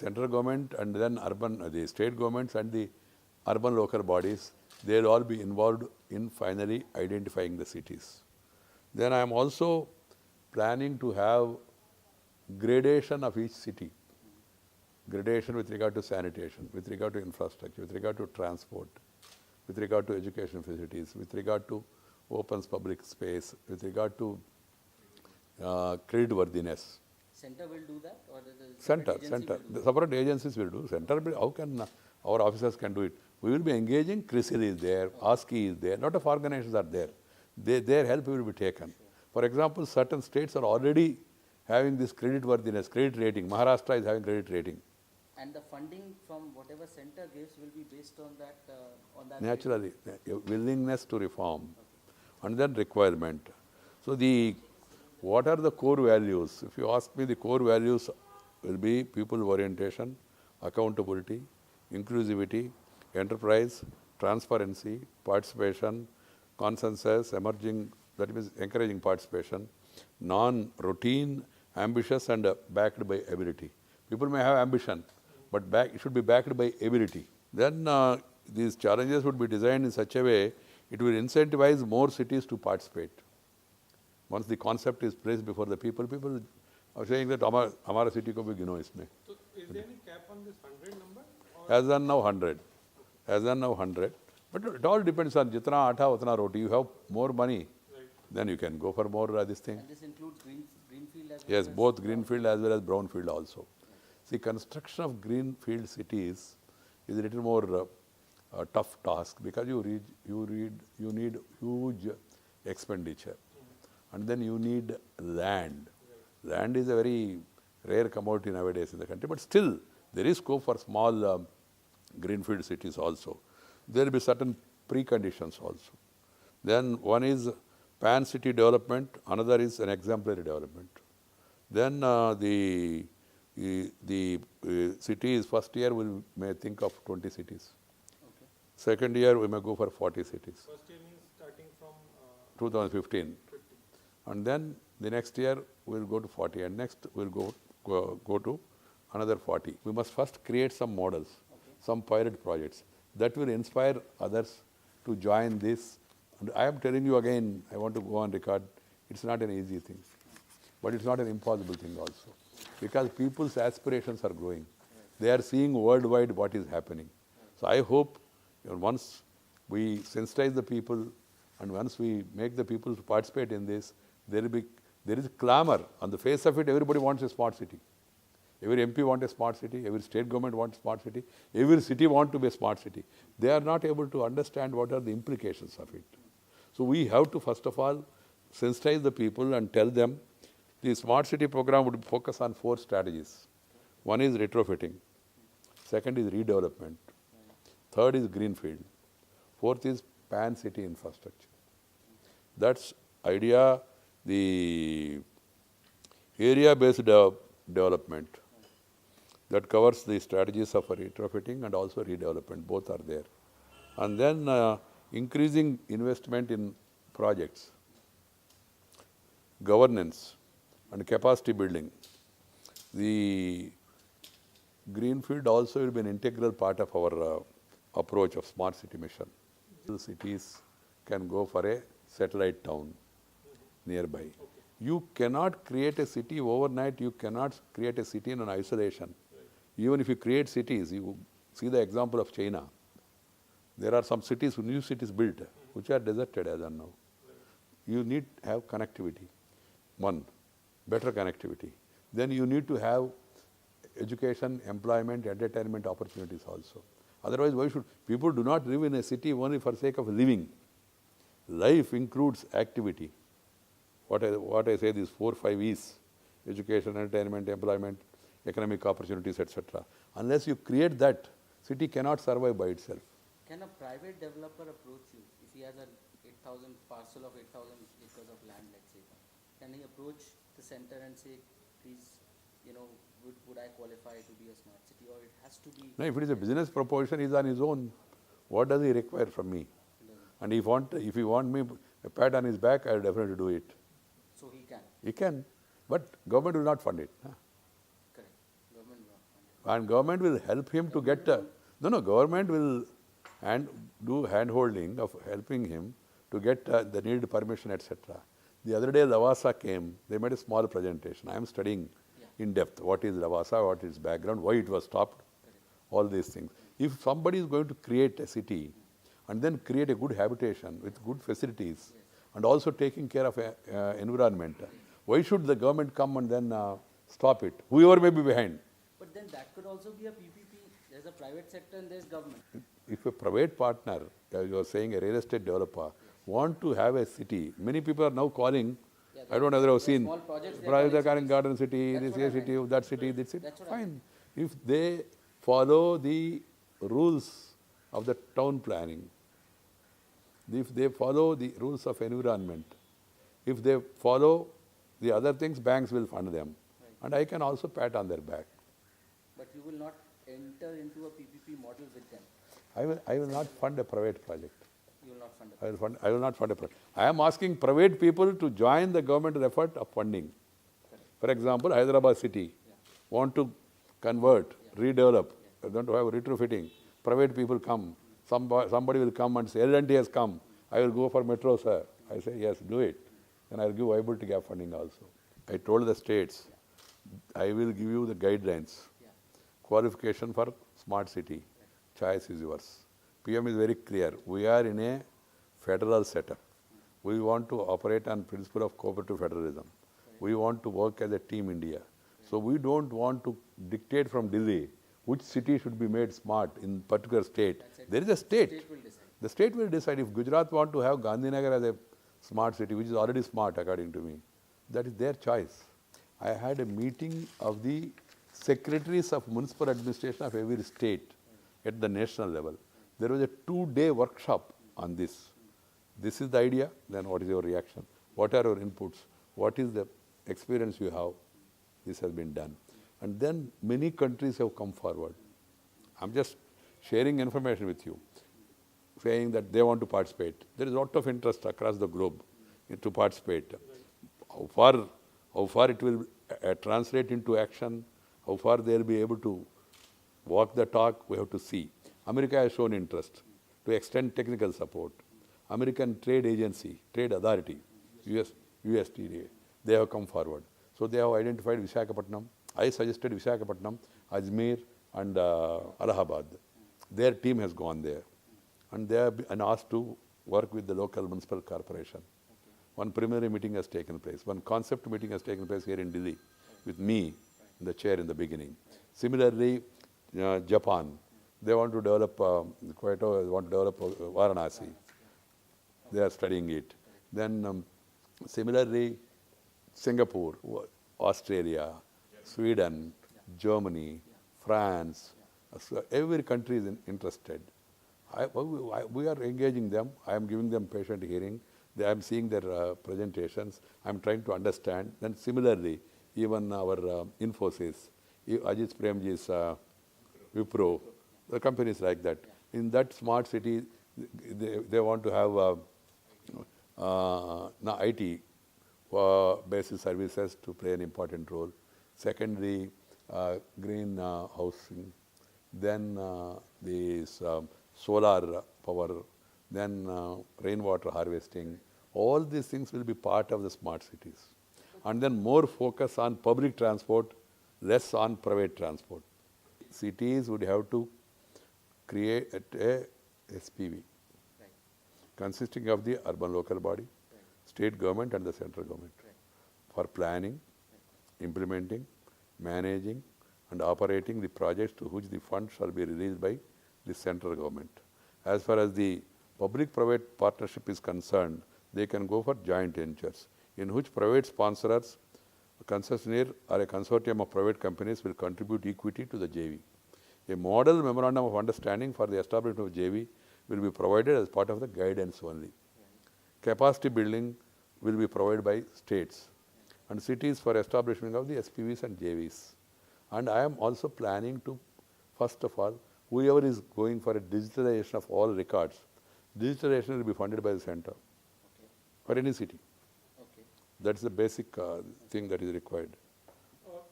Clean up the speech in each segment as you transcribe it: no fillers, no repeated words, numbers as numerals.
central government and then urban, the state governments and the urban local bodies, they will all be involved in finally identifying the cities. Then I am also planning to have gradation of each city. Gradation with regard to sanitation, with regard to infrastructure, with regard to transport, with regard to education facilities, with regard to open public space, with regard to creditworthiness. Center will do that, or the Center. will The separate agencies will do. Center, how can our officers can do it? We will be engaging. CRISIL is there, ASCII is there. A lot of organizations are there. Their help will be taken. For example, certain states are already having this creditworthiness, credit rating. Maharashtra is having credit rating. And the funding from whatever center gives will be based on that. Naturally, willingness to reform, and then requirement. So what are the core values? If you ask me, the core values will be people orientation, accountability, inclusivity, enterprise, transparency, participation, consensus, emerging, that means encouraging participation, non-routine, ambitious and backed by ability. People may have ambition, but it should be backed by ability. Then these challenges would be designed in such a way, it will incentivize more cities to participate. Once the concept is placed before the people are saying that Hamara city ko bhi gino isme. So is there any cap on this 100 number? As on now 100. As on now 100. But it all depends on jitna atta utna roti. You have more money, then you can go for more this thing. And this includes greenfield as well? Yes, both greenfield as well as brownfield also. See, construction of greenfield cities is a little more tough task because you need huge expenditure, and then you need land. Land is a very rare commodity nowadays in the country, but still there is scope for small greenfield cities also. There will be certain preconditions also. Then one is pan city development, another is an exemplary development. Then the city is first year we may think of 20 cities. Okay. Second year we may go for 40 cities. First year means starting from 2015. And then the next year we will go to 40, and next we will go to another 40. We must first create some models, some pilot projects that will inspire others to join this. And I am telling you again, I want to go on record, it's not an easy thing, but it's not an impossible thing also, because people's aspirations are growing. They are seeing worldwide what is happening. So I hope once we sensitize the people and once we make the people to participate in this, there is a clamor. On the face of it, everybody wants a smart city. Every MP wants a smart city, every state government wants a smart city, every city wants to be a smart city. They are not able to understand what are the implications of it. So we have to first of all sensitize the people and tell them the smart city program would focus on 4 strategies. One is retrofitting, second is redevelopment, third is greenfield, fourth is pan city infrastructure. That's idea. The area-based development that covers the strategies of retrofitting and also redevelopment, both are there. And then increasing investment in projects, governance and capacity building. The greenfield also will be an integral part of our approach of smart city mission. The cities can go for a satellite town nearby. You cannot create a city overnight, you cannot create a city in an isolation. Even if you create cities, you see the example of China. There are some cities, new cities built, which are deserted as of now. You need to have connectivity. One, better connectivity. Then you need to have education, employment, entertainment opportunities also. Otherwise, why should people do not live in a city only for the sake of living? Life includes activity. What I say, these 4, 5 E's: education, entertainment, employment, economic opportunities, etc. Unless you create that, city cannot survive by itself. Can a private developer approach you if he has a 8,000 parcel of 8,000 acres of land, let's say? Can he approach the center and say, please, would I qualify to be a smart city, or it has to be? No, if it is a business proposition, he is on his own. What does he require from me? And if he want me a pat on his back, I will definitely do it. So he can? He can, but government will not fund it. Huh? Correct. Government will not fund it. And government will help him to get, government will do hand-holding of helping him to get the needed permission, etc. The other day Lavasa came, they made a small presentation. I am studying in depth what is Lavasa, what is background, why it was stopped, all these things. If somebody is going to create a city and then create a good habitation with good facilities and also taking care of environment, why should the government come and then stop it? Whoever may be behind. But then that could also be a PPP. There's a private sector and there's government. If a private partner, as you are saying, a real estate developer, want to have a city, many people are now calling, I don't know whether you have seen, small projects they Private call Garden Garden City, That's this what I here meant. city, that city, this city, That's what I fine. If they follow the rules of the town planning, if they follow the rules of environment, if they follow the other things, banks will fund them. And I can also pat on their back. But you will not enter into a PPP model with them. I will not fund a private project. You will not fund it. I will not fund a project. I am asking private people to join the government effort of funding. For example, Hyderabad city want to convert, redevelop, they want to have retrofitting. Private people come. Somebody will come and say, L&T has come. I will go for metro, sir. I say, yes, do it. Then I will give viability gap funding also. I told the states, I will give you the guidelines. Qualification for smart city. Choice is yours. PM is very clear. We are in a federal setup. We want to operate on principle of cooperative federalism. We want to work as a team India. So we don't want to dictate from Delhi which city should be made smart in particular state. There is a state. State will decide. The state will decide. If Gujarat want to have Gandhinagar as a smart city, which is already smart according to me, that is their choice. I had a meeting of the secretaries of municipal administration of every state at the national level. There was a 2-day workshop on this. This is the idea, then what is your reaction? What are your inputs? What is the experience you have? This has been done. And then many countries have come forward. I'm just sharing information with you, saying that they want to participate. There is a lot of interest across the globe to participate. How far it will translate into action, how far they will be able to walk the talk, we have to see. America has shown interest to extend technical support. American Trade Agency, Trade Authority, USTDA, they have come forward. So they have identified Visakhapatnam. I suggested Visakhapatnam, Ajmer and Allahabad. Their team has gone there. And they have been asked to work with the local municipal corporation. One preliminary meeting has taken place. One concept meeting has taken place here in Delhi with me in the chair in the beginning. Similarly, Japan, they want to develop, Kyoto want to develop Varanasi. They are studying it. Then similarly, Singapore, Australia, Sweden, Germany, France, so every country is interested. We are engaging them. I am giving them patient hearing. I am seeing their presentations. I am trying to understand. Then similarly, even our Infosys, Ajit Premji's Wipro, the companies like that. In that smart city, they want to have IT basis services to play an important role. Secondly, green housing, then this solar power, then rainwater harvesting. All these things will be part of the smart cities. And then more focus on public transport, less on private transport. Cities would have to create a SPV consisting of the urban local body, state government and the central government for planning, implementing, managing and operating the projects to which the funds shall be released by the central government. As far as the public-private partnership is concerned, they can go for joint ventures in which private sponsors, a concessionaire or a consortium of private companies will contribute equity to the JV. A model memorandum of understanding for the establishment of JV will be provided as part of the guidance only. Capacity building will be provided by states and cities for establishment of the SPVs and JVs. And I am also planning to, first of all, whoever is going for a digitalization of all records, digitalization will be funded by the center for any city. That's the basic thing that is required.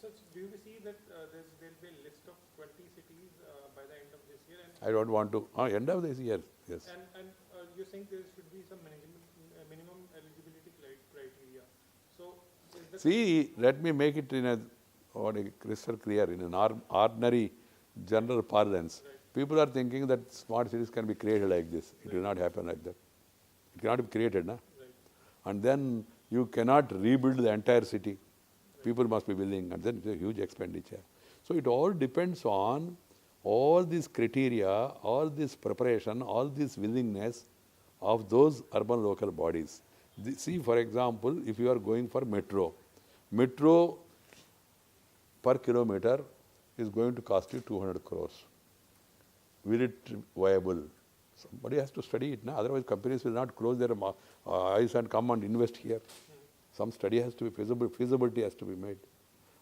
So do you see that there will be a list of I don't want to, end of this year, yes. And you think there should be some minimum eligibility criteria. So is the See, let me make it in a, crystal clear, in an ordinary general parlance. People are thinking that smart cities can be created like this. It will not happen like that. It cannot be created, na? right. And then you cannot rebuild the entire city. People must be willing, and then it's a huge expenditure. So it all depends on all these criteria, all this preparation, all this willingness of those urban local bodies. See, for example, if you are going for metro per kilometer is going to cost you 200 crores. Will it viable? Somebody has to study it, na? Otherwise companies will not close their eyes and come and invest here. Some study has to be feasible, feasibility has to be made.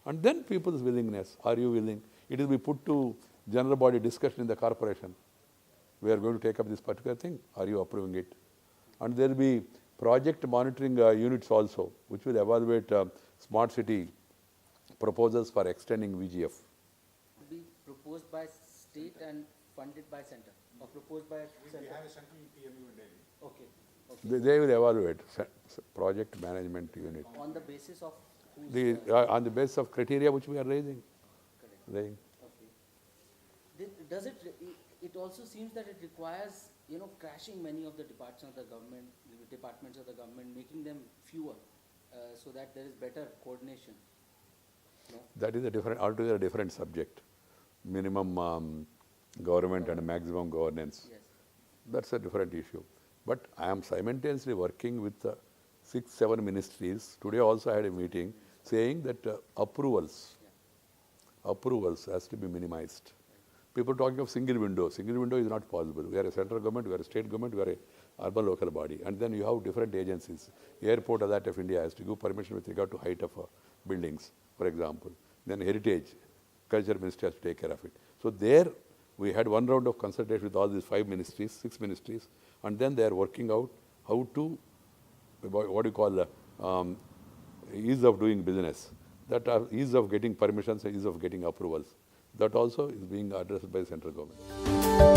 And then people's willingness, are you willing? It will be put to general body discussion in the corporation. We are going to take up this particular thing, are you approving it? And there will be project monitoring units also, which will evaluate smart city proposals for extending VGF. Be proposed by state and funded by center, or proposed by center? We have a central PMU in Delhi. Okay, okay. They will evaluate project management unit. On the basis of whose? On the basis of criteria which we are raising. Correct. Okay. Does it, it also seems that it requires, crashing many of the departments of the government, making them fewer, so that there is better coordination. No? That is a different, altogether different subject. Minimum government and maximum governance. Yes. That's a different issue. But I am simultaneously working with 6-7 ministries. Today also I had a meeting saying that approvals has to be minimized. People talking of single window. Single window is not possible. We are a central government, we are a state government, we are a urban local body. And then you have different agencies. Airport Authority of India has to give permission with regard to height of buildings, for example. Then heritage, culture ministry has to take care of it. So there we had one round of consultation with all these 5 ministries, 6 ministries, and then they are working out how to, what do you call, ease of doing business. That are ease of getting permissions, ease of getting approvals. That also is being addressed by the central government.